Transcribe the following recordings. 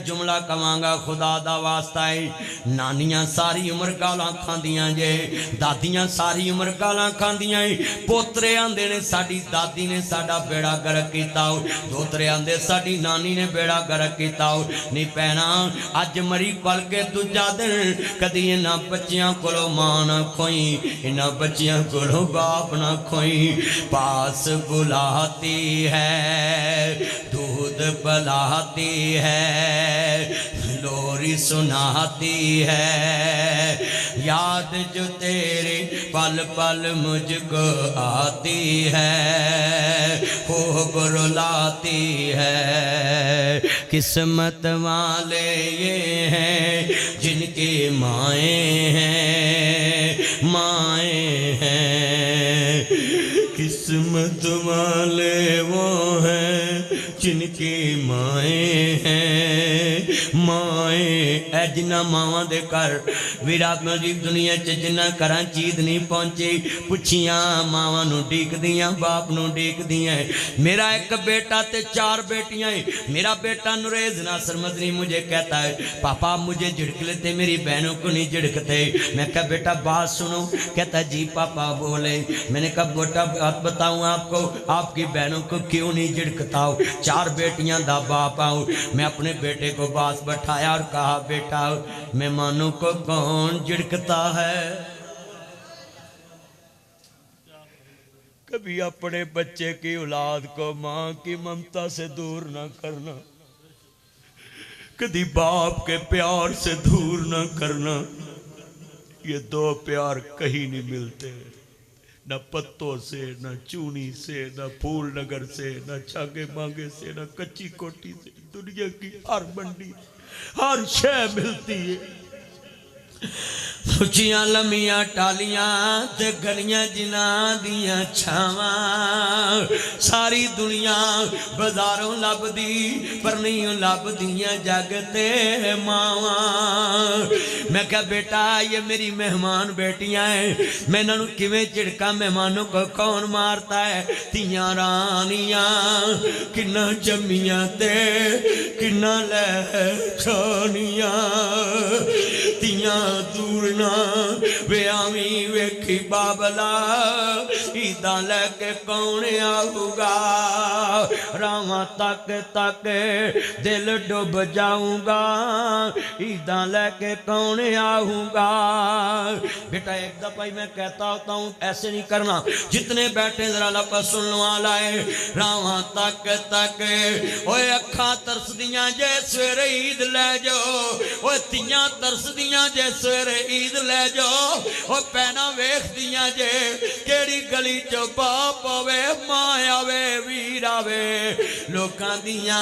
जुमला कवांगा खुदा दा वास्ता है। नानियां सारी उम्र गालां खांदियां जे, दादियां सारी उम्र गालां खांदियां है। पोतरे आंदे ने साडी दादी ने साडा बेड़ा गर्क कीता, दोतरे आंदे साडी नानी ने बेड़ा गर्क कीता। नहीं पैना अज मरी पल के दूजा दिन कदी इन्हां बच्चियां कोलों मां ना खोई, इन्हां बच्चियां कोलों बाप ना खोई। पास बुलाती है दूध पिलाती है, लोरी सुनाती है, याद जो तेरी पल पल मुझको आती है, खूब रुलाती है। किस्मत वाले ये हैं जिनकी माएँ हैं, माएँ हैं। किस्मत वाले वो हैं जिनकी माएँ हैं, माएँ। ऐ जिन्ना मावां दे घर विराट मजीद दुनिया च जिन्ना घरां चीज नहीं पहुंची, पुछियां मावां नूं डीकदियां बाप नूं डीकदियां। मेरा एक बेटा ते 4 बेटियां है। मेरा बेटा नुरेज नासर मदनी मुझे कहता है पापा मुझे झिड़क लेते, मेरी बहनों को नहीं झिड़कते। मैं कहा बेटा बात सुनो। कहता जी पापा बोले। मैंने कहा बेटा बात बताऊं आपको, आपकी बहनों को क्यों नहीं झिड़कता हूँ? 4 बेटियां दा बाप आऊँ। मैं अपने बेटे को पास बैठाया और कहा बेटा मेहमानों को कौन झिड़कता है? कभी अपने बच्चे की औलाद को माँ की ममता से दूर न करना, कभी बाप के प्यार से दूर न करना। ये 2 प्यार कहीं नहीं मिलते, न पत्तों से, न चूनी से, न फूल नगर से, न छागे मांगे से, न कच्ची कोठी से। दुनिया की हर मंडी हर शय मिलती है। उचियां लम्मियां टालियां ते गलियां जिन्हां दियां छावां, सारी दुनिया बाजारों लभदी पर नहीं लभदियां जग ते मावां। मैं कहा बेटा ये मेरी मेहमान बेटियां हैं, मैं इन्हां नूं किवें झिड़का? मेहमानों को कौन मारता है? तियां रानियां किन्ना जम्मियां ते किन्ना लै छानियां, तियां दूर ना व्यामी वेखी बाबला, ईदा लैके कौन आऊगा? रावां तक तक दिल डूब जाऊंगा, ईदा लैके कौन आऊंगा? बेटा एक दफा मैं कहता होता हूँ ऐसे नहीं करना। जितने बैठे जरा लपा सुन वाला है। रावां तक तक ओए अखा तरसदियां जे सवेरे ईद लै जाओ, ओए तियां तरसदियां जे सवेरे ईद ले जाओ। ओ पैना वेखदियां जे केड़ी गली चो बाप आवे मां आवे वीर आवे। लोकां दियां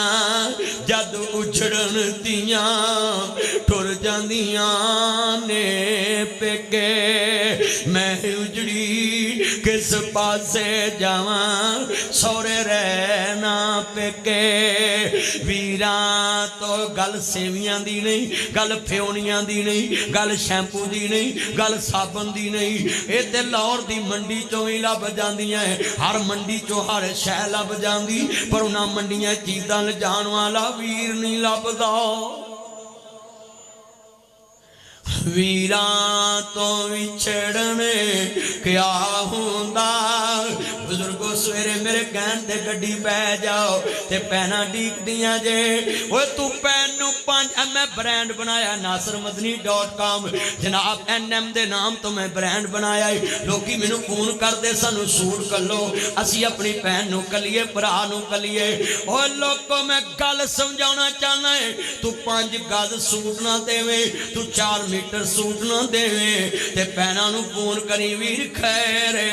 जद उछड़न दियां टुर जांदियां ने पेके, मैं उजड़ी किस पासे जावां सौरे रहना पेके। वीरां तो गल सेवियां दी नहीं, गल फ्योनियां दी नहीं, गल शैंपू दी नहीं, गल साबन दी नहीं। ये ते लाहौर दी मंडी चों ही लभ जांदियां है। हर मंडी चों हर शै लभ जांदी, पर उन्हां मंडियां चीज़ां लिजाण वाला वीर नहीं लभदा। वीरां तो विछड़ने क्या हुंदा। बुजुर्गो सवेरे मेरे कहन ते गड्डी पै जाओ ते पैना डीकदियां जे। ओए तू पैन नूं 5 मैं ब्रांड बनाया nasrmadni.com। जनाब NM दे नाम तो मैं ब्रांड बनाया है। लोकी मैनू फोन करदे सानू सूट कलो, असी अपनी भैन नूं कलिए, भरा नूं कलिए। ओए लोको मैं गल समझाउणा चाहना है, तू 5 गज सूट ना देवे, तू 4 मीटर सूट ना देवे ते भैनां नूं फोन करी वीर खैरे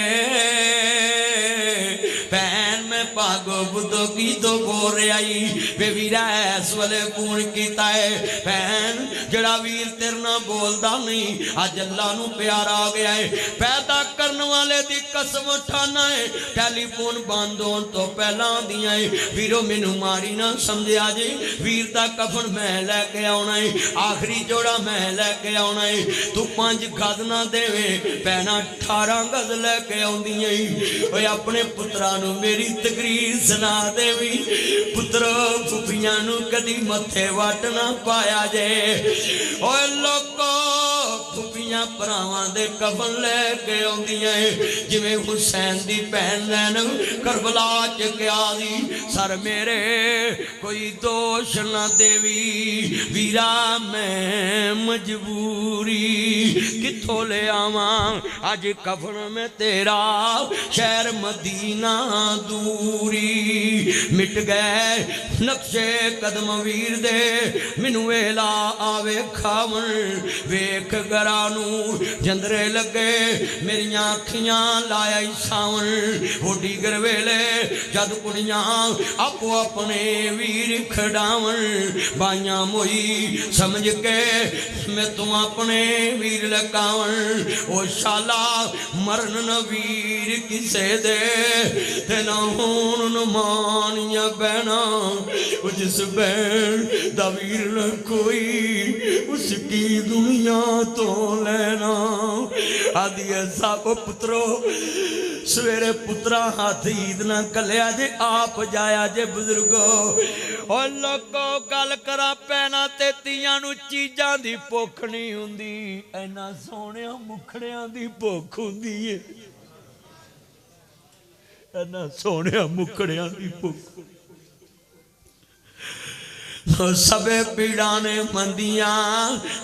भैन मैं भागो बुद्धो की तो बोल रही वे वीरा इस वाले फोन किया है। भैन जड़ा वीर तेरे ना बोलता नहीं, अज अल्लाह नूं प्यार आ गया है। पैदा करने वाले दी कसम उठाना है, टेलीफोन बंद होने तो पहला आंदियां है वीरो मैनू मारी ना समझिया जी, वीर दा कफन मैं लैके आउणा है, आखिरी जोड़ा मैं लैके आउणा है। तू 5 गज ना देवे, भैनां 18 गज लैके आउंदियां। ओए अपने पुत्रा नूं मेरी तकरीर सुना देवी पुत्रो फुफियां नू कदी मथे वट ना पाया जे ओए लोको फुफियां भरावां दे कफन लैके आउंदियां जिवें हुसैन दी भैन लैन करबला च गया दी सर मेरे कोई दोष ना देवी वीरा मैं मजबूरी किथों ले आवां अज कफन में तेरा शहर मदीना दूरी मिट गए नक्शे कदम वीर दे मैनू वेला आवे खावन वेख गरानू जंदरे लगे मेरियां अखियां लाया सावन होडी गरवेले जद कुड़ियां आपो अपने वीर खड़ावन बाइयां मोई समझ के मैं तुम अपने वीर लगावन ओ शाला मरन न वीर किसे दे ते ना होन न मानिया बहना जिस बहन दा वीर न कोई उसकी दुनिया तो लेना आदि सब पुत्रो सवेरे पुत्रा हाथ ईद ना कलिया जे आप जाया जे बुजुर्गो और लोगो गल करा पैना ते तियां नू चीजां दी भुख नहीं हुंदी इन्ना सोहणियां मुखड़ियां दी भुख हुंदी है इन्ना सोहणियां मुखड़ियां दी भुख सबे पीड़ा ने मंदियां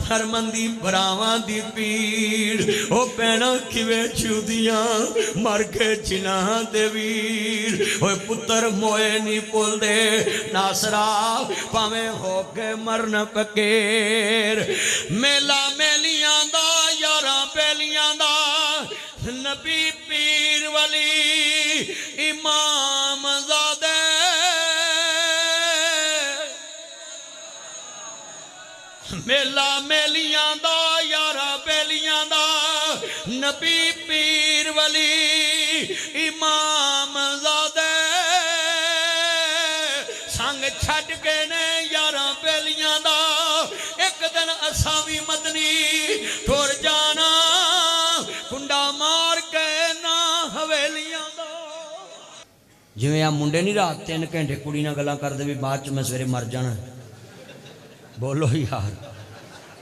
हर मंदी भरावां दी पीड़ ओ भैणां किवें छुदियां मर के जिन्हां दे वीर ओए पुत्तर मोए नहीं भुलदे नासरा भावें हो के मरन फकीर मेला मेलियां दा यारां बेलियां दा नबी पीर वली इमाम ज़ादे मेला मेलियां दा यारा बेलियां दा नबी पीर वली इमाम ज़ादे संग छड़ के ने यारा बेलियां दा एक दिन असां भी मदनी टुर जाना कुंडा मार के ना हवेलियां दा जिवें आ मुंडे नहीं रात 3 घंटे कुड़ी नाल गल्लां करदे भी बाद च मैं सवेरे मर जाना बोलो यार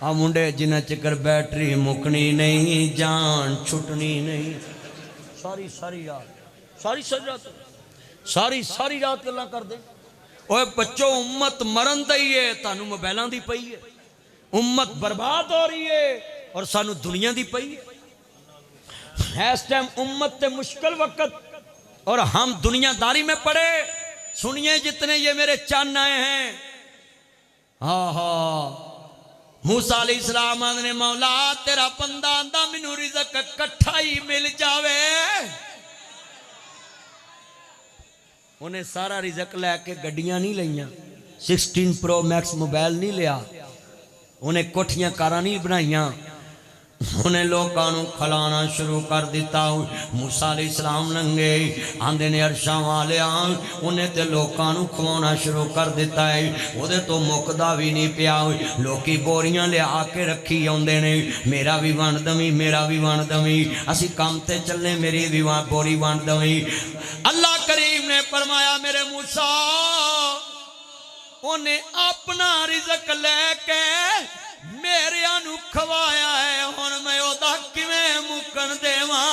आ मुंडे जिन्ना चिकर बैटरी मुकनी नहीं जान छुटनी नहीं सारी सारी रात सारी रात गल्लां करदे ओए बच्चों उम्मत मरन दी है तानू मोबाइलां दी पई है उम्मत बर्बाद हो रही है और सानू दुनिया दी पई है इस टाइम उम्मत ते मुश्किल वक्त और हम दुनियादारी में पड़े सुनिए जितने ये मेरे चन्न आए हैं हाँ हाँ मूसा अलैहिस्सलाम ने मौला तेरा बंदा आंदा मैनू रिज़्क इकट्ठा ही मिल जावे उन्हें सारा रिज़्क लैके गड्डियां नहीं लईयां 16 प्रो मैक्स मोबाइल नहीं लिया उन्हें कोठियां कारां नहीं बनाईयां उन्हें लोगों को खिलाना शुरू कर दिता मूसा अलैहिस्सलाम लंघे आंदे ने अरशां वालिया उन्हें तो लोगों को खवाना शुरू कर दिता है वो तो मुकदा भी नहीं पिया लोकी बोरियां लिया के रखी आउंदे ने मेरा भी वंड दवी मेरा भी वंड दवी असी काम ते चलने मेरी भी बोरी वंड दवी अल्लाह करीम ने फरमाया मेरे मूसा उन्हें अपना रिज़्क लैके मेरे नू खवाया है हुण मैं ओदा किवें मुकन देवां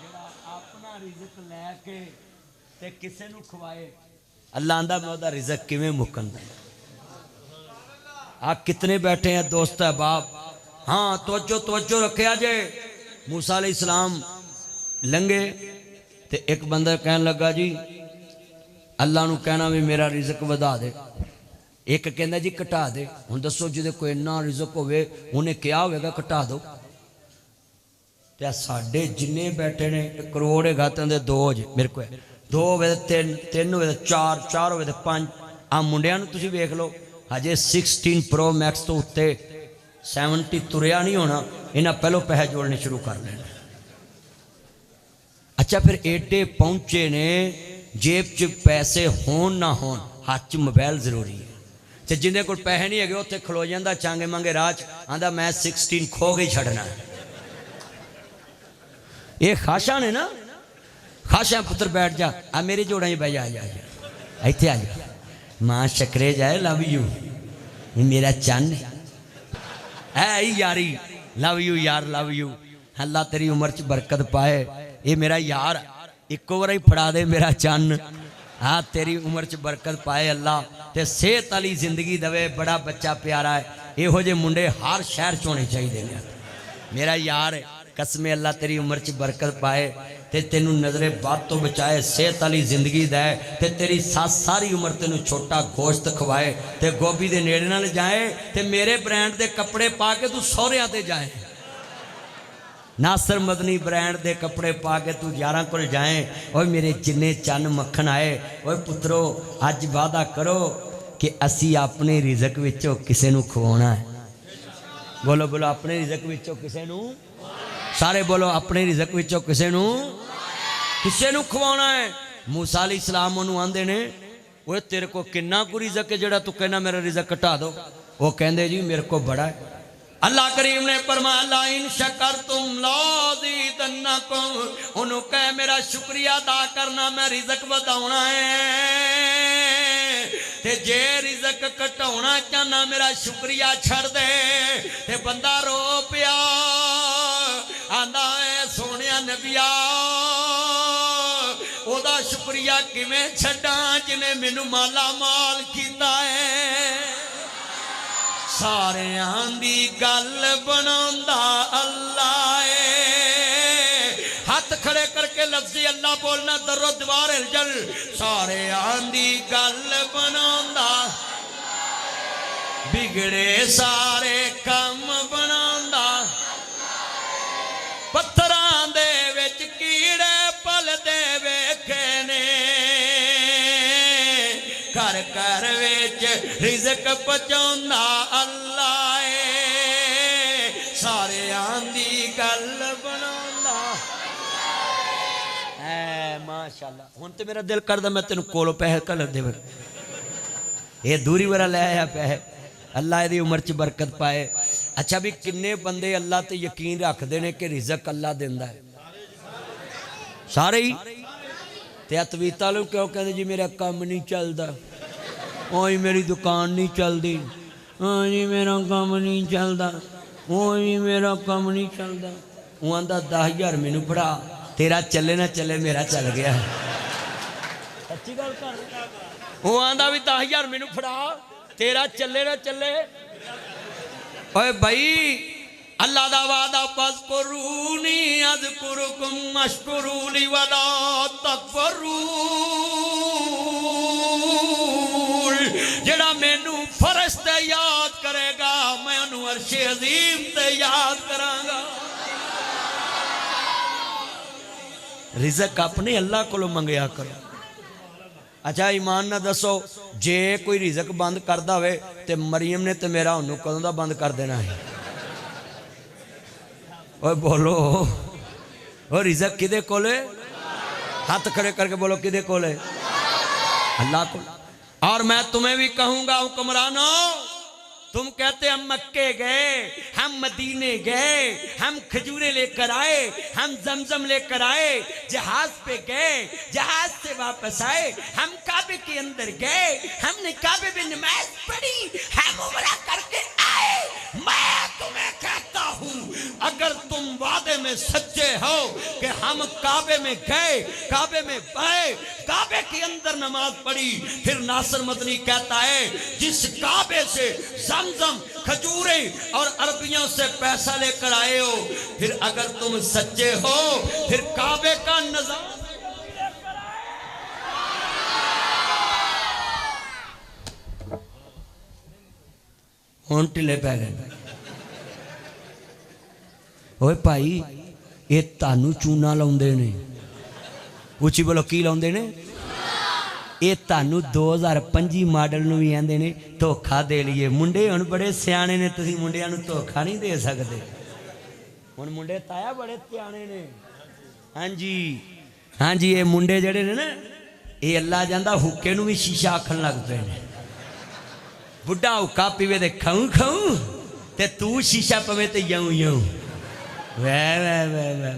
जेड़ा अपना रिज़्क लैके ते किसे नू खवाए अल्लाह आंदा मैं ओदा रिज़्क किवें मुकन देवां आप कितने बैठे हैं दोस्त अहबाब हाँ तवज्जो रखिया जे मूसा अलैहिस्सलाम लंघे ते एक बंदा कहन लगा जी अल्लाह नू कहना भी मेरा रिज़्क वधा दे एक कहना जी घटा दे हुण दसो जिहदे कोई इन्ना रिज़्क होवे उन्हें क्या होगा घटा दो ते साडे जिन्ने बैठे ने करोड़ है गातां दे दो जे मेरे को 2 होवे तीन होवे 4 होवे 5 आ मुंडियां नूं तुसीं वेख लो हजे 16 प्रो मैक्स तो उत्ते 70 तुरिया नहीं होना इन्हां पहलों पैसे जोड़ने शुरू कर लेने अच्छा फिर एडे पहुंचे ने जेब च पैसे होन ना होन हाथ च मोबाइल जरूरी है तो जिन्हें को पैसे नहीं है उत्थे खलो जाता चांगे मांगे राज आंदा मैं 16 खो के छड़ना ये खाशा ने ना खाशा पुत्र बैठ जा, आ मेरे जोड़ा ही भाई, आ जा इतने आ जा। मां शक्रे जाए, लव यू मेरा चन है यारी, लव यू यार, लव यू। अल्लाह तेरी उम्र च बरकत पाए, ये मेरा यार इको बार ही फड़ा दे मेरा चन। हाँ तेरी उम्र च बरकत पाए अल्लाह, ते सेहत वाली जिंदगी दवे, बड़ा बच्चा प्यारा है। इहो जे मुंडे हर शहर च होने चाहिए ने। मेरा यार कसमे अल्लाह तेरी उम्र च बरकत पाए, ते तेनू नजरे बात तो बचाए, सेहत वाली जिंदगी दे, ते तेरी सास सारी उम्र तेनू छोटा गोश्त खवाए, ते गोभी दे नेड़े ना जाए, ते मेरे ब्रांड दे कपड़े पा के तू सौहरियां ते जाए। नासर मदनी ब्रांड दे कपड़े पा के तू यारां कोल जाए। ओए मेरे जिन्ने चन मक्खन आए, ओए पुत्रो अज वादा करो कि असी अपने रिजक विचों किसे नू खवाउणा है। बोलो बोलो, अपने रिजक विचों किसे नू, सारे बोलो, अपने रिजक विचों किसे नू खवाउणा है। मूसा अलैहिस्सलाम ओनू आंदे ने, ओए तेरे को किन्ना कु रिजक है जेड़ा तू कहना मेरा रिजक घटा दो। वो कहंदे जी मेरे को बड़ा है। अल्लाह करीम ने फरमाया ला इन शकरतुम लाज़ीदन्नकुम, उन्होंने कह मेरा शुक्रिया अदा करना, मैं रिजक बढ़ाउणा है। ते जे रिजक घटाउणा चाहना मेरा शुक्रिया छड़ दे। ते बंदा रो पिया, आंदा है सोनिया नबिया ओदा शुक्रिया किवें छड्डां जिन्हें मैनू माला माल कीता है। सारियां दी गल बनांदा अल्लाह है। हाथ खड़े करके लफ्ज़ी अल्लाह बोलना, दरो दीवार हिल। सारियां दी गल बनांदा, बिगड़े सारे कम बनांदा, पत्थरां दे विच कीड़े पलदे वेखे ने, घर घर विच रिज़क पहुंचाउंदा अल्लाह है। सारियां दी गल बनाउंदा है। माशाअल्लाह, हुण ते मेरा दिल करदा मैं तेनू कोलों पैसे घल देवां। ये दूरी वाला ले आया पैसे। अल्लाह इहदी उम्र च बरकत पाए। अच्छा भी किन्ने बंदे अल्लाह ते यकीन रखते हैं कि रिज़क अल्लाह दिंदा है? सारे ही। ते अतवीता लोग क्यों कहते जी मेरा काम नहीं चलता, ओए मेरी दुकान नहीं चलती, हाँ जी मेरा काम नहीं चलता, ओ जी मेरा काम नहीं चलता। वो आंदा 10,000 मैनू फड़ा, तेरा चले ना चले मेरा चल गया। सच्ची गल कर। वो आंदा भी 10,000 मैनू फड़ा, तेरा चले ना चले। ओए भाई अल्लाह दा वादा, फज़कुरूनी अज़कुरुकुम वश्कुरूली वला तकफुरून। जेड़ा मैनू फरश ते याद करेगा मैं उन्हें अर्शे अज़ीम ते याद करांगा। रिज़क अपने अल्लाह कोलों मंगया करो। अच्छा ईमान ना दसो, जे कोई रिज़क बंद करदा होवे ते मरियम ने ते मेरा उन्होंने कदों दा बंद कर देना है? ओए बोलो, ओ रिज़क किदे कोले? हाथ खड़े करके बोलो किदे कोले? अल्लाह को। और मैं तुम्हें भी कहूंगा हुक्मरानों, तुम कहते हम मक्के गए, हम मदीने गए, हम खजूरें लेकर आए, हम जमजम लेकर आए, जहाज पे गए, जहाज से वापस आए, हम काबे के अंदर गए, हमने काबे में नमाज पढ़ी, हम उम्रा करके आए। मैं तुम्हें कहता हूं अगर तुम वादे में सच्चे हो कि हम काबे में गए, काबे में गए, काबे के अंदर नमाज पढ़ी, फिर नासिर मदनी कहता है जिस काबे से जमजम खजूरें और अरबियों से पैसा लेकर आए हो, फिर अगर तुम सच्चे हो फिर काबे का नजारा हुण ढिले पै गए। ओए भाई ये तानू चूना लाउंदे ने, उची बोलो की लाउंदे ने? ये तानू 2025 मॉडल नूं भी आंदे ने धोखा दे लिए। मुंडे हुण बड़े सियाणे ने, तुसीं मुंडियां नूं धोखा नहीं दे सकदे। हुण मुंडे ताया बड़े सियाणे ने। हाँ जी हाँ जी, ये मुंडे जड़े ने ना, ये अल्लाह जांदा हुक्के नूं भी शीशा आखण लग पे ने। बुढ़ा हुक्का पीवे ते खाऊं खाऊं, ते तू शीशा पवे ते यूं यूं। वह वह वह वह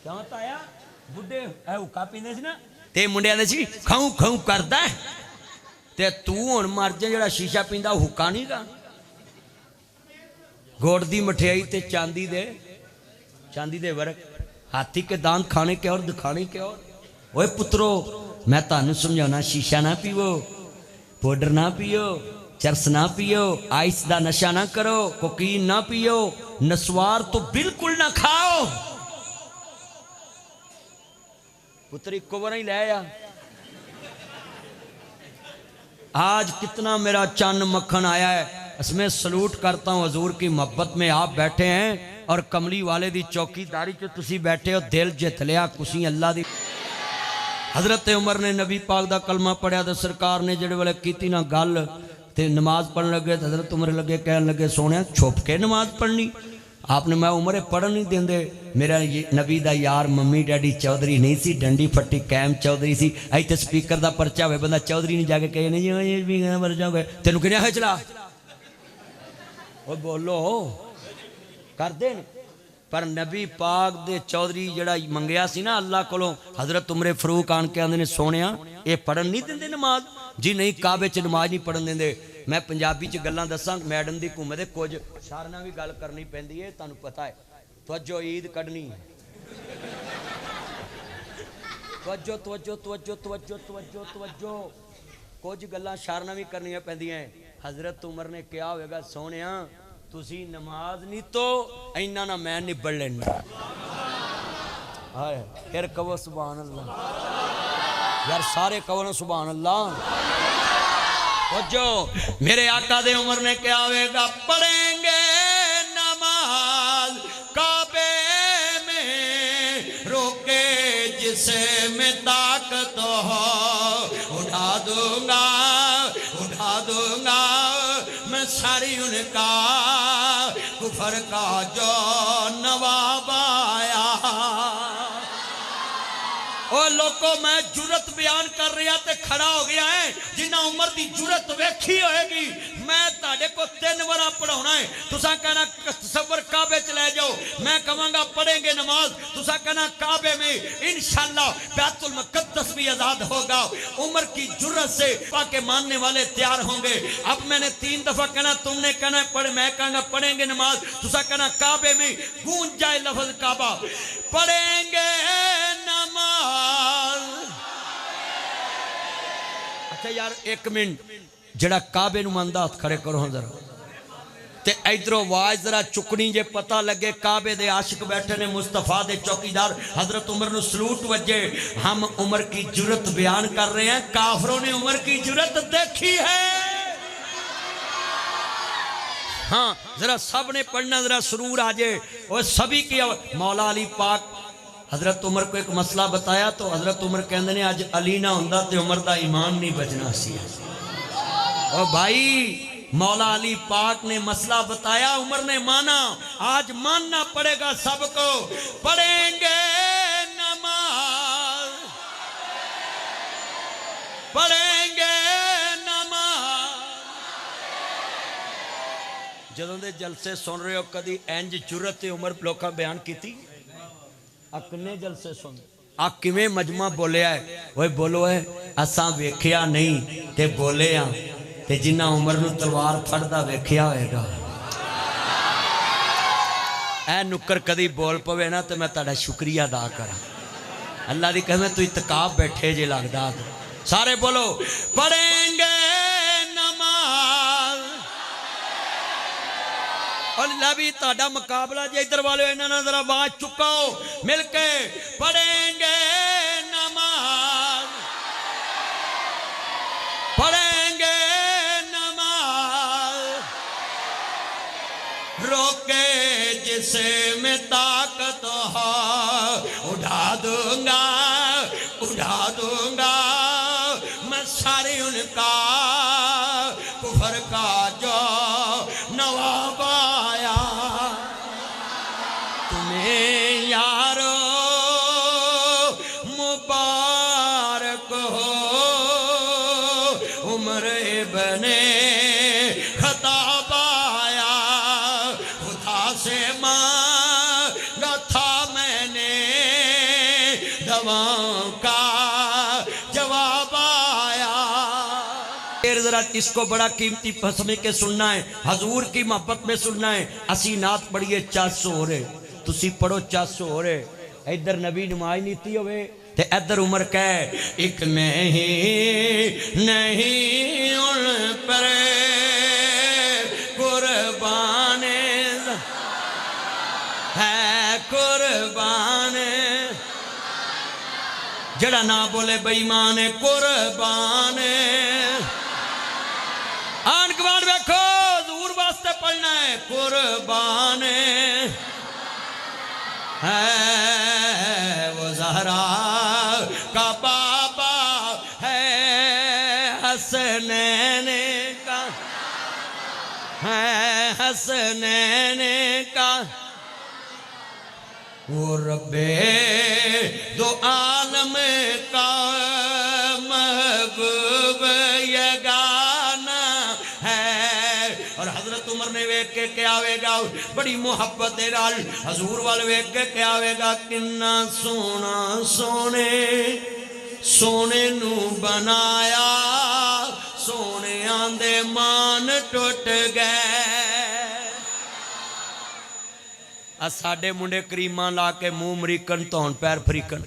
क्यों ताया बुढ़े हुक्का पींदे सी ना ते मुंडे आंदे सी खाऊं खाऊं करदा ते तू हुण मर जा जेड़ा शीशा पींदा हुक्का नहीं गा गोड़ दी मठियाई ते चांदी दे वर्क हाथी के दांत खाने के और दिखाने के और ओए पुत्रो मैं तानू समझाना शीशा ना पीवो पाउडर ना पियो चरस ना पियो आइस दा नशा ना करो कोकीन ना पियो नस्वार तो बिल्कुल ना खाओ पुत्र इको बार ही ले आ आज कितना मेरा चन्न मक्खन आया है इसमें सलूट करता हूँ हजूर की मोहब्बत में आप बैठे हैं और कमली वाले दी चौकीदारी च तुसी बैठे हो दिल जित लिया कुसी अल्लाह दी हजरत उमर ने नबी पाक दा कलमा पढ़िया तो सरकार ने जेड़े वेले कीती ना गल ते नमाज पढ़न लगे तो हजरत उमर लगे कहन लगे सोने छुप के नमाज पढ़नी आपने मैं उमरे पढ़न नहीं देंदे मेरा नबी दा यार मम्मी डैडी चौधरी नहीं सी डंडी फट्टी कैम चौधरी सी इतने स्पीकर दा पर्चा होवे बंदा चौधरी नहीं जाके कहे नहीं जी मर जाओगे तेन किया है चला ओ बोलो कर दे पर नबी पाक दे चौधरी जड़ा मंगया सी ना अल्लाह कोलों हजरत उमरे फरूक आन के आंदे ने सोनिया ये पढ़न नहीं देंदे नमाज जी नहीं काबे च नमाज नहीं पढ़न देंदे मैं पंजाबी च गल्लां दसां मैडम दी घूमे दे कुछ सारना भी गल करनी पैंदी है तुहानू पता है तवज्जो ईद कढनी तवज्जो तवज्जो तवज्जो तवज्जो तवज्जो तवज्जो कुछ गल्लां शारना भी करनियां पैंदियां हजरत उमर ने कहा होगा सोनिया तुसी नमाज नहीं तो इन्ना ना मैं निबड़ लेना हाय फिर कहो सुभान अल्लाह यार सारे कहो ना सुभान अल्लाह जो मेरे आका दे उमर ने क्या होगा पढ़ेंगे नमाज काबे में रोके जिसे मैं ताकत हो उठा दूंगा मैं सारी उनका कुफर का जो नवाब आया और लोगों मैं जुरत बयान कर रहा ते खड़ा हो गया है जिन्ना उम्र की जुरत वेखी होएगी मैं ताड़े को 3 बार पढ़ाना है तुसा कहना तसव्वुर काबे च ले जाओ मैं कहूँगा पढ़ेंगे नमाज तुसा कहना काबे में इंशाअल्लाह बैतुल मुक़द्दस भी आजाद होगा उम्र की जुरत से पाके मानने वाले तैयार होंगे अब मैंने 3 दफा कहना तुमने कहना पढ़ मैं कहूँगा पढ़ेंगे नमाज तुसा कहना काबे में गूंज जाए लफ्ज काबा पढ़ेंगे नमाज अच्छा यार 1 मिनट जड़ा काबे नूं मंदा हाथ खड़े करो जरा ते इधरों आवाज जरा चुकनी जे पता लगे काबे दे आशिक बैठे ने मुस्तफा दे चौकीदार हजरत उमर नूं सलूट वजे हम उमर की जुरत बयान कर रहे हैं काफरों ने उमर की जुरत देखी है हाँ जरा सब ने पढ़ना जरा सुरूर आ जाए और सभी की मौला अली पाक हजरत उमर को एक मसला बताया तो हजरत उमर कहते ने अज अली ना हुंदा ते उमर दा ईमान नहीं बचना सी और भाई मौला अली पाक ने मसला बताया उमर ने माना आज मानना पड़ेगा सबको पढ़ेंगे नमाज पढ़ेंगे नमाज जदों दे जलसे सुन रहे हो कदी इंज जुरत उमर लोकां बयान कीती किन्ने जलसे सुन आ किवें मजमा बोलिया है ओए बोलो है असां वेखिया नहीं ते बोले आ ते जिन्ना उमर नूं तलवार फड़दा वेखिया होएगा ऐ नुक्कर कदी बोल पवे ना तो मैं तुहाडा शुक्रिया अदा करा अल्लाह दी कहमे तू इतकाब बैठे जे लगदा सारे बोलो पढ़ेंगे नमाज और भी ताड़ा मुकाबला जे इधर वाले इन्होंने जरा आवाज चुकाओ मिलके पढ़ेंगे नमाज पढ़ेंगे नमाज रोके जिसे मैं ताकत हो उठा दूंगा मैं सारी उनका कुफर का जो नवाब आया तुम्हें यारो मुबारक हो उम्र बने खताब आया खुदा से मांगा था मैंने इज्जत, इसको बड़ा कीमती समझ के सुनना है, हजूर की मोहब्बत में सुनना है। असी नात पढ़िए चस हो रहे, तुसी पढ़ो चस हो रहे। इधर नबी नमाज नीति होवे ते इधर उमर कह एक मैं ही नहीं उन पर कुर्बान है, कुर्बान जड़ा ना बोले बेईमान कुर्बान। आन कबाड़ देखो दूर वास्ते पढ़ना है कुर्बान है वो ज़हरा का बाबा है, हसनैन का है, हसनैन का वो रब्बे दो आलम का महबूब यगाना है। और हजरत उमर ने वेख के क्या आवेगा, बड़ी मुहब्बत दे नाल हजूर वाल वेख के क्या आवेगा, किन्ना सोना सोने सोने नू बनाया, सोने आंदे मान टुट गए। आ साडे मुंडे करीमां ला के मुंह अमरीकन धौन पैर अफ्रीकन।